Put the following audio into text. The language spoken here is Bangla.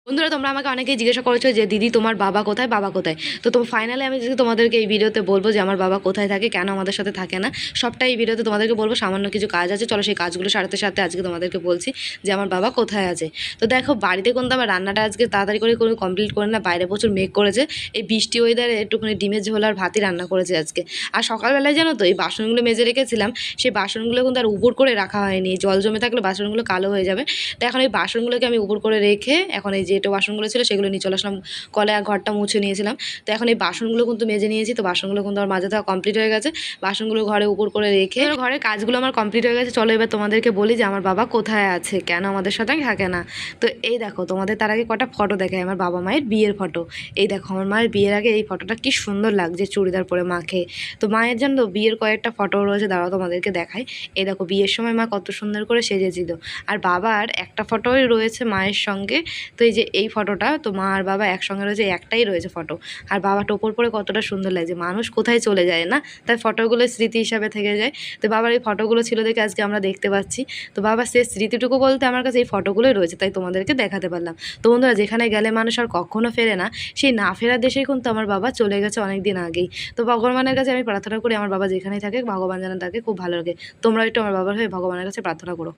বন্ধুরা, তোমরা আমাকে অনেকেই জিজ্ঞাসা করেছো যে দিদি তোমার বাবা কোথায়, বাবা কোথায়। তো ফাইনালি আমি যদি তোমাদেরকে এই ভিডিওতে বলবো যে আমার বাবা কোথায় থাকে, কেন আমাদের সাথে থাকে না, সবটাই এই ভিডিওতে তোমাদেরকে বলবো। সামান্য কিছু কাজ আছে, চলো সেই কাজগুলো সারাতে সাথে আজকে তোমাদেরকে বলছি যে আমার বাবা কোথায় আছে। তো দেখো, বাড়িতে কিন্তু আমার রান্নাটা আজকে তাড়াতাড়ি করে কোনো কমপ্লিট করে না, বাইরে প্রচুর মেঘ করেছে। এই বৃষ্টি ওয়েদারে একটুখানি ডিমের ঝোল আর ভাতই রান্না করেছে আজকে। আর সকালবেলায় জানো তো, এই বাসনগুলো মেজে রেখেছিলাম, সেই বাসনগুলো কিন্তু আর উপর করে রাখা হয়নি। জল জমে থাকলে বাসনগুলো কালো হয়ে যাবে। তো এখন এই বাসনগুলোকে আমি উপর করে রেখে এখন এই যেটো বাসনগুলো ছিল সেগুলো নিয়ে চলে আসলাম কলে, আর ঘরটা মুছে নিয়েছিলাম। তো এখন এই বাসনগুলো কিন্তু মেজে নিয়েছি। তো বাসনগুলো কিন্তু আমার মাজা দেওয়া কমপ্লিট হয়ে গেছে। বাসনগুলো ঘরে উপর করে রেখে ঘরের কাজগুলো আমার কমপ্লিট হয়ে গেছে। চলো এবার তোমাদেরকে বলি যে আমার বাবা কোথায় আছে, কেন আমাদের সাথে থাকে না। তো এই দেখো, তোমাদের তার আগে কটা ফটো দেখায়, আমার বাবা মায়ের বিয়ের ফটো। এই দেখো, আমার মায়ের বিয়ের আগে এই ফটোটা কি সুন্দর লাগছে চুড়িদার পরে মাকে। তো মায়ের জন্য বিয়ের কয়েকটা ফটো রয়েছে, দাঁড়াও তোমাদেরকে দেখাই। এই দেখো, বিয়ের সময় মা কত সুন্দর করে সেজেছিল। আর বাবার একটা ফটোই রয়েছে মায়ের সঙ্গে। তো এই যে এই ফটোটা, তো মা আর বাবা একসঙ্গে রয়েছে, একটাই রয়েছে ফটো। আর বাবা টোপর পরে কতটা সুন্দর লাগছে। মানুষ কোথায় চলে যায় না, তাই ফটোগুলো স্মৃতি হিসাবে থেকে যায়। তো বাবার এই ফটোগুলো ছিল দেখে আজকে আমরা দেখতে পাচ্ছি। তো বাবার সেই স্মৃতিটুকু বলতে আমার কাছে এই ফটোগুলোই রয়েছে, তাই তোমাদেরকে দেখাতে পারলাম। তো বন্ধুরা, যেখানে গেলে মানুষ আর কখনো ফেরে না, সেই না ফেরার দেশেই কিন্তু আমার বাবা চলে গেছে অনেক দিন আগেই। তো ভগবানের কাছে আমি প্রার্থনা করি আমার বাবা যেখানেই থাকে, ভগবান যেন তাকে খুব ভালো লাগে। তোমরা একটু আমার বাবার হয়ে ভগবানের কাছে প্রার্থনা করো।